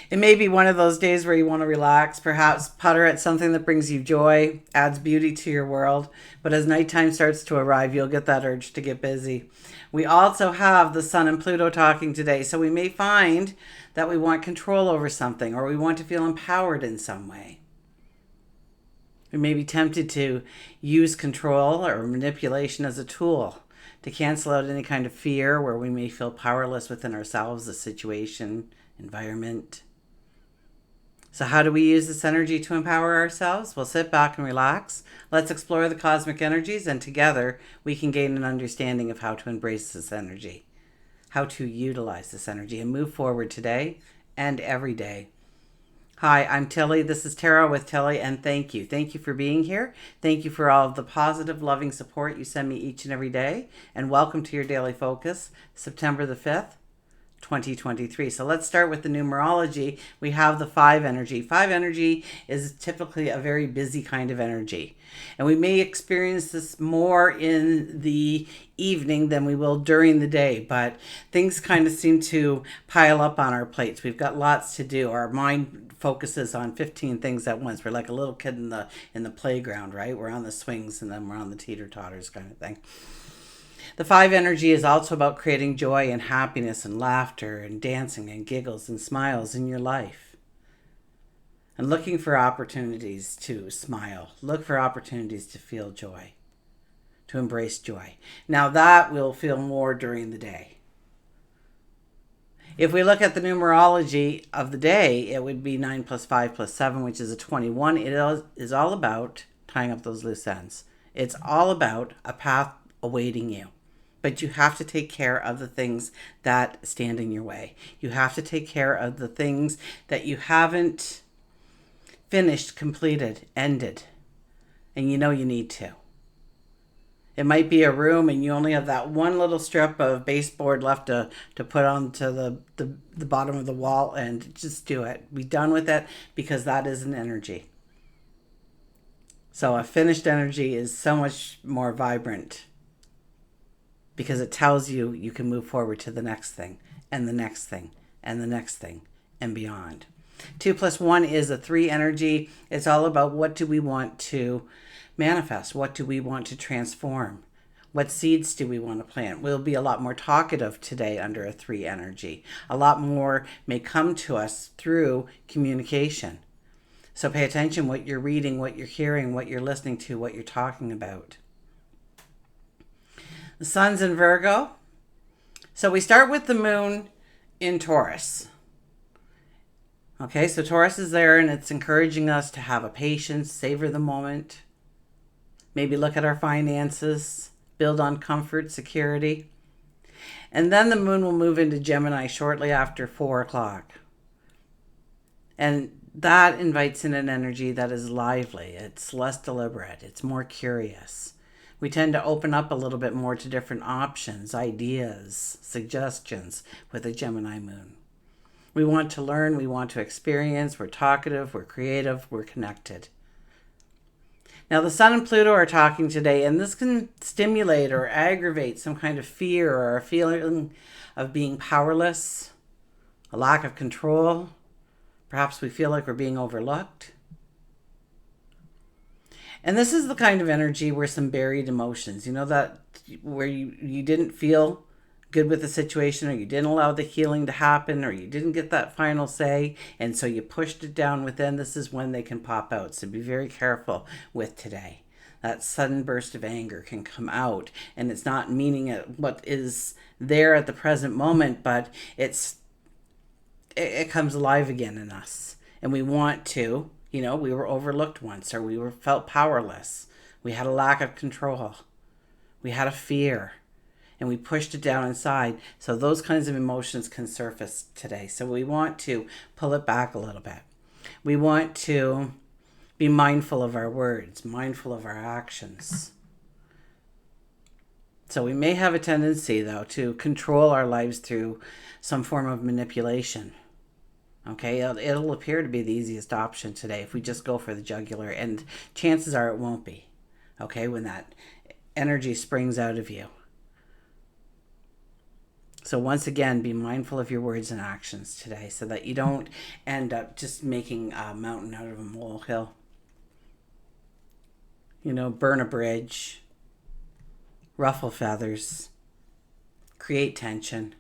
It may be one of those days where you want to relax, perhaps putter at something that brings you joy, adds beauty to your world. But as nighttime starts to arrive, you'll get that urge to get busy. We also have the Sun and Pluto talking today, so we may find that we want control over something or we want to feel empowered in some way. We may be tempted to use control or manipulation as a tool to cancel out any kind of fear where we may feel powerless within ourselves, the situation, environment. So how do we use this energy to empower ourselves? Well, sit back and relax. Let's explore the cosmic energies, and together we can gain an understanding of how to embrace this energy, how to utilize this energy, and move forward today and every day. Hi, I'm Tilly. This is Tarot with Tilly, and thank you. Thank you for being here. Thank you for all of the positive, loving support you send me each and every day, and welcome to your daily focus, September the 5th. 2023. So let's start with the numerology. We have the 5 energy. 5 energy is typically a very busy kind of energy. And we may experience this more in the evening than we will during the day, but things kind of seem to pile up on our plates. We've got lots to do. Our mind focuses on 15 things at once. We're like a little kid in the playground, right? We're on the swings and then we're on the teeter-totters kind of thing. The 5 energy is also about creating joy and happiness and laughter and dancing and giggles and smiles in your life. And looking for opportunities to smile. Look for opportunities to feel joy, to embrace joy. Now that we'll feel more during the day. If we look at the numerology of the day, it would be 9 plus 5 plus 7, which is a 21. It is all about tying up those loose ends. It's all about a path awaiting you. But you have to take care of the things that stand in your way. You have to take care of the things that you haven't finished, completed, ended. And you know you need to. It might be a room and you only have that one little strip of baseboard left to put onto the bottom of the wall, and just do it. Be done with it, because that is an energy. So a finished energy is so much more vibrant, because it tells you you can move forward to the next thing and the next thing and the next thing and beyond. 2 plus 1 is a 3 energy. It's all about what do we want to manifest? What do we want to transform? What seeds do we want to plant? We'll be a lot more talkative today under a 3 energy. A lot more may come to us through communication. So pay attention what you're reading, what you're hearing, what you're listening to, what you're talking about. The sun's in Virgo. So we start with the moon in Taurus. Okay, so Taurus is there, and it's encouraging us to have a patience, savor the moment, maybe look at our finances, build on comfort, security. And then the moon will move into Gemini shortly after 4 o'clock. And that invites in an energy that is lively. It's less deliberate. It's more curious. We tend to open up a little bit more to different options, ideas, suggestions with a Gemini moon. We want to learn, we want to experience, we're talkative, we're creative, we're connected. Now the Sun and Pluto are talking today, and this can stimulate or aggravate some kind of fear or a feeling of being powerless, a lack of control. Perhaps we feel like we're being overlooked. And this is the kind of energy where some buried emotions, that where you didn't feel good with the situation, or you didn't allow the healing to happen, or you didn't get that final say, and so you pushed it down within. This is when they can pop out. So be very careful with today. That sudden burst of anger can come out, and it's not meaning what is there at the present moment, but it comes alive again in us. And we want to, we were overlooked once, or we felt powerless. We had a lack of control. We had a fear, and we pushed it down inside. So those kinds of emotions can surface today. So we want to pull it back a little bit. We want to be mindful of our words, mindful of our actions. So we may have a tendency, though, to control our lives through some form of manipulation. Okay, it'll appear to be the easiest option today if we just go for the jugular, and chances are it won't be. Okay, when that energy springs out of you. So once again, be mindful of your words and actions today so that you don't end up just making a mountain out of a molehill. You know, burn a bridge, ruffle feathers, create tension.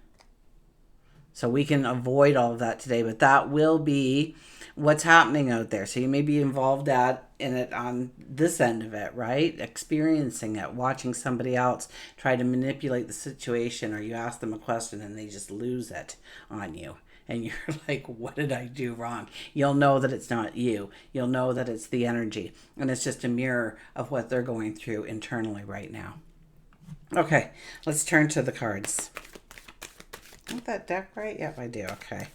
So we can avoid all of that today, but that will be what's happening out there. So you may be involved in it on this end of it, right? Experiencing it, watching somebody else try to manipulate the situation, or you ask them a question and they just lose it on you. And you're like, what did I do wrong? You'll know that it's not you. You'll know that it's the energy. And it's just a mirror of what they're going through internally right now. Okay, let's turn to the cards. Got that deck right? Yep, I do. Okay.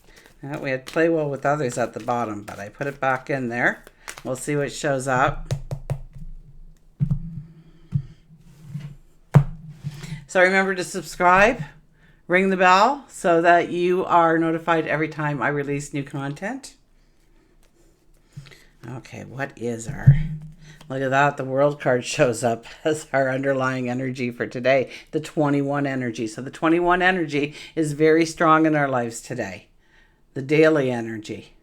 We had play well with others at the bottom, but I put it back in there. We'll see what shows up. So remember to subscribe, ring the bell so that you are notified every time I release new content. Okay, what is our... Look at that. The World card shows up as our underlying energy for today. The 21 energy. So the 21 energy is very strong in our lives today. The daily energy.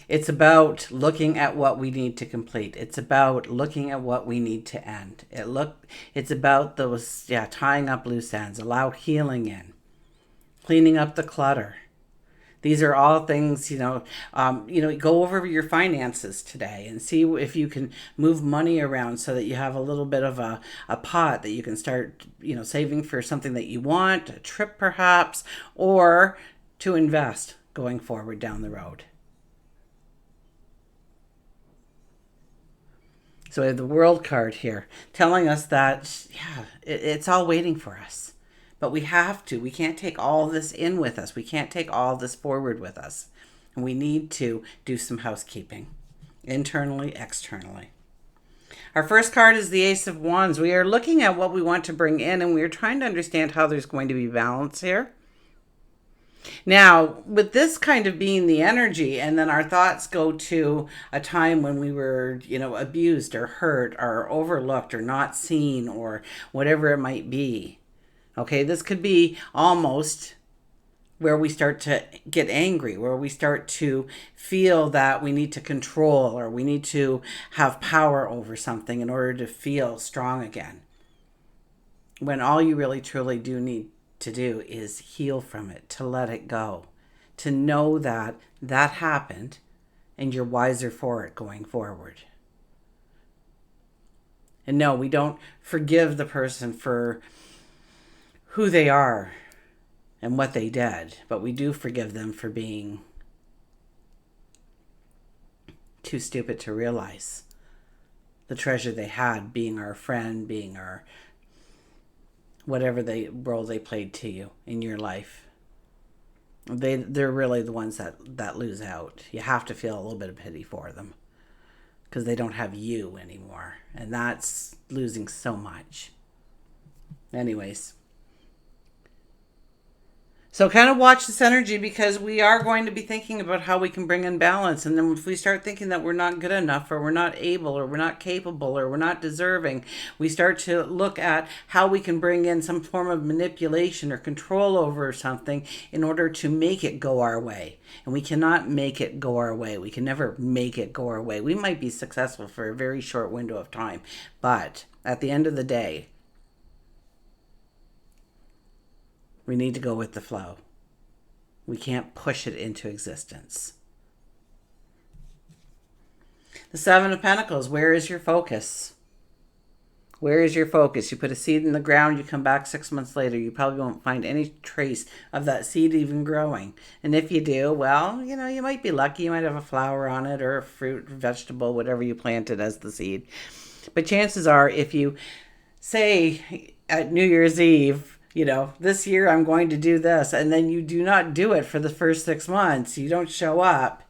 It's about looking at what we need to complete. It's about looking at what we need to end. It's about those, tying up loose ends. Allow healing in. Cleaning up the clutter. These are all things, go over your finances today and see if you can move money around so that you have a little bit of a pot that you can start, saving for something that you want, a trip perhaps, or to invest going forward down the road. So we have the World card here telling us that, it's all waiting for us. But we have to. We can't take all this in with us. We can't take all this forward with us. And we need to do some housekeeping, internally, externally. Our first card is the Ace of Wands. We are looking at what we want to bring in, and we are trying to understand how there's going to be balance here. Now, with this kind of being the energy, and then our thoughts go to a time when we were, abused or hurt or overlooked or not seen or whatever it might be. Okay, this could be almost where we start to get angry, where we start to feel that we need to control or we need to have power over something in order to feel strong again. When all you really truly do need to do is heal from it, to let it go, to know that that happened and you're wiser for it going forward. And no, we don't forgive the person for who they are and what they did, but we do forgive them for being too stupid to realize the treasure they had, being our friend, being our whatever role they played to you in your life. They're really the ones that lose out. You have to feel a little bit of pity for them because they don't have you anymore, and that's losing so much. Anyways. So kind of watch this energy because we are going to be thinking about how we can bring in balance. And then if we start thinking that we're not good enough or we're not able or we're not capable or we're not deserving, we start to look at how we can bring in some form of manipulation or control over something in order to make it go our way. And we cannot make it go our way. We can never make it go our way. We might be successful for a very short window of time, but at the end of the day, we need to go with the flow. We can't push it into existence. The Seven of Pentacles, where is your focus? Where is your focus? You put a seed in the ground, you come back 6 months later, you probably won't find any trace of that seed even growing. And if you do, well, you might be lucky. You might have a flower on it or a fruit, vegetable, whatever you planted as the seed. But chances are, if you say at New Year's Eve, this year I'm going to do this, and then you do not do it for the first 6 months, you don't show up,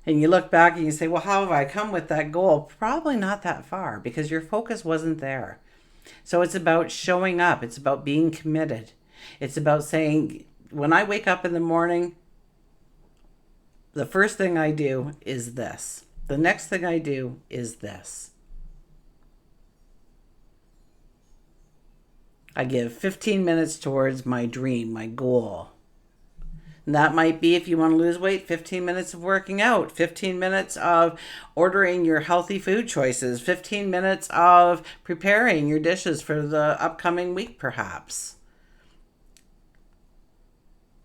and you look back and you say, well, how have I come with that goal? Probably not that far because your focus wasn't there. So it's about showing up. It's about being committed. It's about saying, when I wake up in the morning, the first thing I do is this. The next thing I do is this. I give 15 minutes towards my dream, my goal. And that might be, if you want to lose weight, 15 minutes of working out, 15 minutes of ordering your healthy food choices, 15 minutes of preparing your dishes for the upcoming week, perhaps.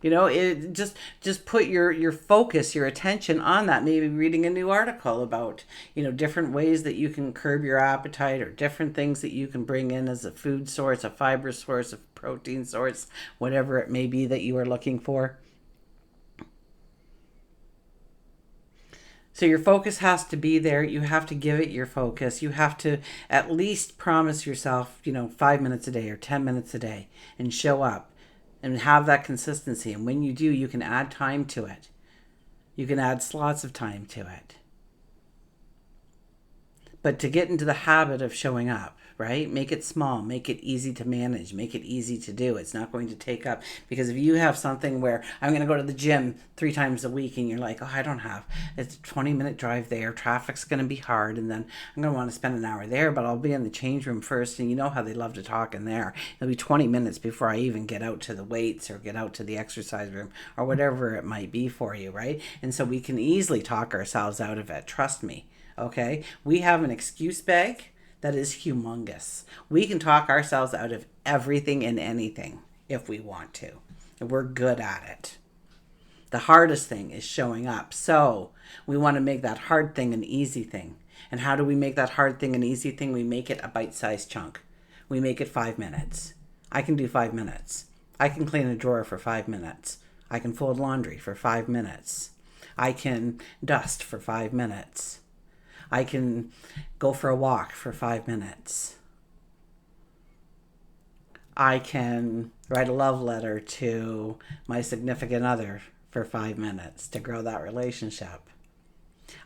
It just put your focus, your attention on that. Maybe reading a new article about, different ways that you can curb your appetite, or different things that you can bring in as a food source, a fiber source, a protein source, whatever it may be that you are looking for. So your focus has to be there. You have to give it your focus. You have to at least promise yourself, 5 minutes a day or 10 minutes a day, and show up and have that consistency. And when you do, you can add time to it. You can add slots of time to it. But to get into the habit of showing up, right? Make it small, make it easy to manage, make it easy to do. It's not going to take up, because if you have something where I'm going to go to the gym 3 times a week and you're like, I don't have, it's a 20-minute drive there, traffic's going to be hard, and then I'm going to want to spend an hour there, but I'll be in the change room first, and you know how they love to talk in there. It'll be 20 minutes before I even get out to the weights or get out to the exercise room or whatever it might be for you, right? And so we can easily talk ourselves out of it. Trust me. Okay? We have an excuse bag that is humongous. We can talk ourselves out of everything and anything if we want to. And we're good at it. The hardest thing is showing up. So we want to make that hard thing an easy thing. And how do we make that hard thing an easy thing? We make it a bite-sized chunk. We make it 5 minutes. I can do 5 minutes. I can clean a drawer for 5 minutes. I can fold laundry for 5 minutes. I can dust for 5 minutes. I can go for a walk for 5 minutes. I can write a love letter to my significant other for 5 minutes to grow that relationship.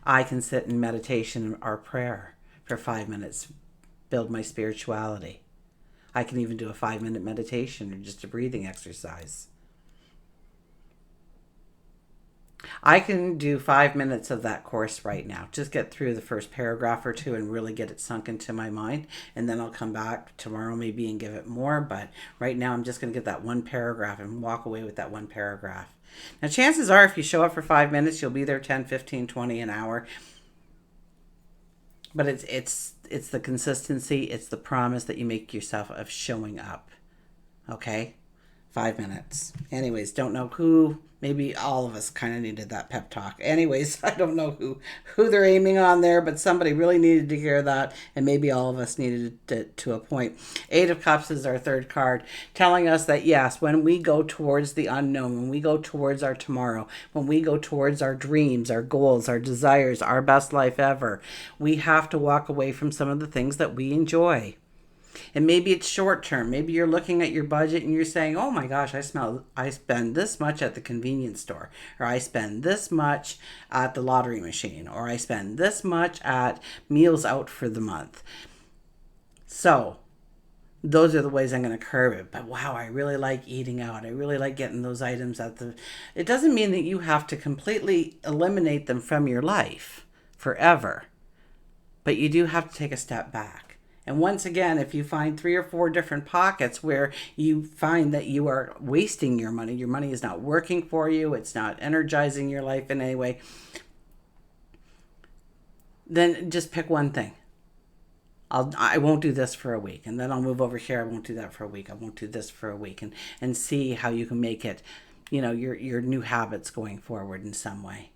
I can sit in meditation or prayer for 5 minutes, build my spirituality. I can even do a 5-minute meditation or just a breathing exercise. I can do 5 minutes of that course right now. Just get through the first paragraph or two and really get it sunk into my mind. And then I'll come back tomorrow maybe and give it more. But right now I'm just going to get that one paragraph and walk away with that one paragraph. Now chances are if you show up for 5 minutes, you'll be there 10, 15, 20, an hour. But it's the consistency. It's the promise that you make yourself of showing up. Okay? 5 minutes. Anyways, don't know who. Maybe all of us kind of needed that pep talk. Anyways, I don't know who they're aiming on there, but somebody really needed to hear that, and maybe all of us needed it to a point. 8 of Cups is our third card, telling us that yes, when we go towards the unknown, when we go towards our tomorrow, when we go towards our dreams, our goals, our desires, our best life ever, we have to walk away from some of the things that we enjoy. And maybe it's short term. Maybe you're looking at your budget and you're saying, oh my gosh, I spend this much at the convenience store, or I spend this much at the lottery machine, or I spend this much at meals out for the month. So those are the ways I'm going to curb it. But wow, I really like eating out. I really like getting those items it doesn't mean that you have to completely eliminate them from your life forever. But you do have to take a step back. And once again, if you find 3 or 4 different pockets where you find that you are wasting your money is not working for you, it's not energizing your life in any way, then just pick one thing. I won't do this for a week, and then I'll move over here. I won't do that for a week. I won't do this for a week, and see how you can make it, your new habits going forward in some way.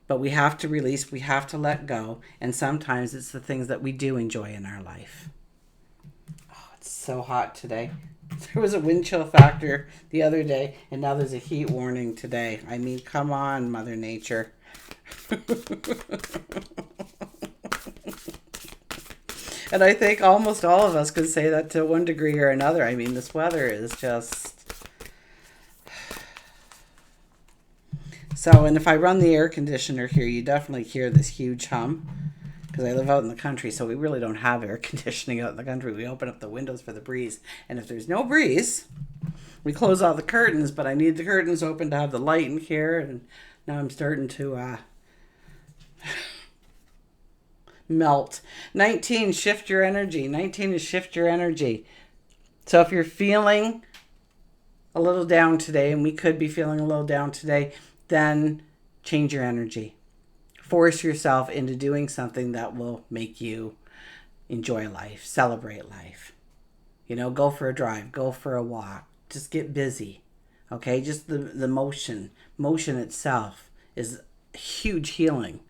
But we have to release, we have to let go. And sometimes it's the things that we do enjoy in our life. Oh, it's so hot today. There was a wind chill factor the other day, and now there's a heat warning today. I mean, come on, Mother Nature. And I think almost all of us could say that to one degree or another. I mean, this weather is just... So, and if I run the air conditioner here, you definitely hear this huge hum, because I live out in the country, so we really don't have air conditioning out in the country. We open up the windows for the breeze, and if there's no breeze, we close all the curtains, but I need the curtains open to have the light in here, and now I'm starting to melt. 19, shift your energy. 19 is shift your energy. So if you're feeling a little down today, and we could be feeling a little down today, then change your energy. Force yourself into doing something that will make you enjoy life, celebrate life. You know, go for a drive, go for a walk, just get busy. Okay, just the motion itself is huge healing.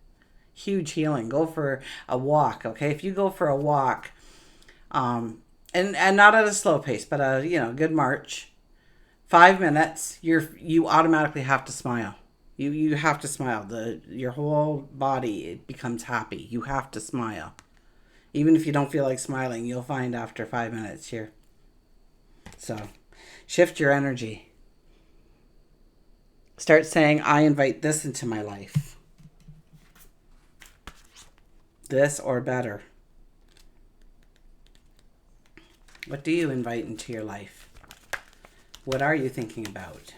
Huge healing. Go for a walk. Okay, if you go for a walk, and not at a slow pace, but a good march, 5 minutes, you automatically have to smile. You have to smile. Your whole body, it becomes happy. You have to smile. Even if you don't feel like smiling, you'll find after 5 minutes here. So, shift your energy. Start saying, I invite this into my life. This or better. What do you invite into your life? What are you thinking about?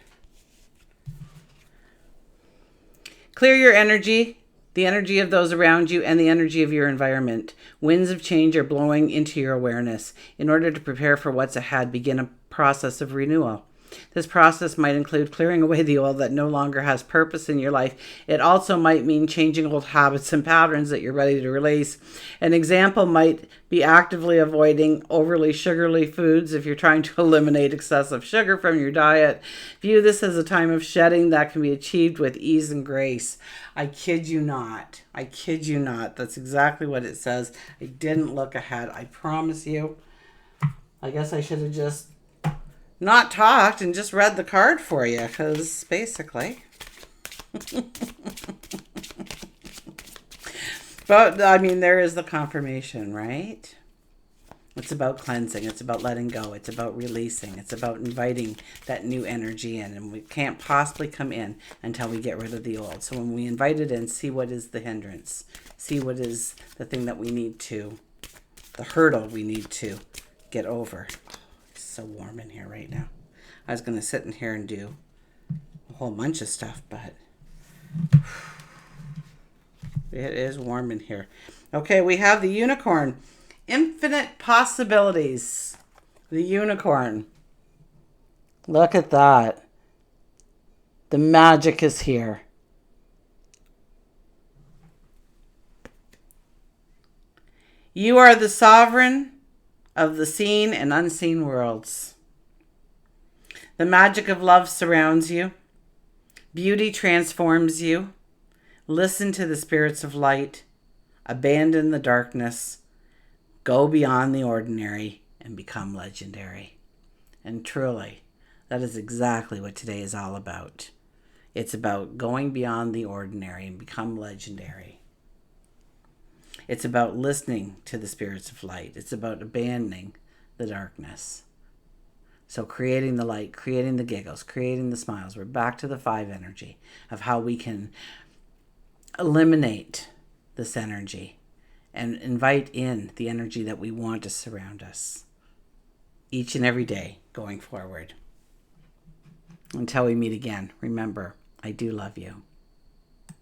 Clear your energy, the energy of those around you, and the energy of your environment. Winds of change are blowing into your awareness. In order to prepare for what's ahead, begin a process of renewal. This process might include clearing away the old that no longer has purpose in your life. It also might mean changing old habits and patterns that you're ready to release. An example might be actively avoiding overly sugary foods if you're trying to eliminate excessive sugar from your diet. View this as a time of shedding that can be achieved with ease and grace. I kid you not. I kid you not. That's exactly what it says. I didn't look ahead. I promise you. I guess I should have just not talked and just read the card for you, because basically. But I mean, there is the confirmation, right? It's about cleansing. It's about letting go. It's about releasing. It's about inviting that new energy in, and we can't possibly come in until we get rid of the old. So when we invite it in, see what is the hindrance, see what is the thing that we need to, the hurdle we need to get over. So warm in here right now. I was going to sit in here and do a whole bunch of stuff, but it is warm in here. Okay, we have the unicorn. Infinite possibilities. The unicorn. Look at that. The magic is here. You are the sovereign of the seen and unseen worlds. The magic of love surrounds you. Beauty transforms you. Listen to the spirits of light. Abandon the darkness. Go beyond the ordinary and become legendary. And truly, that is exactly what today is all about. It's about going beyond the ordinary and become legendary. It's about listening to the spirits of light. It's about abandoning the darkness. So creating the light, creating the giggles, creating the smiles. We're back to the 5 energy of how we can eliminate this energy and invite in the energy that we want to surround us each and every day going forward. Until we meet again, remember, I do love you.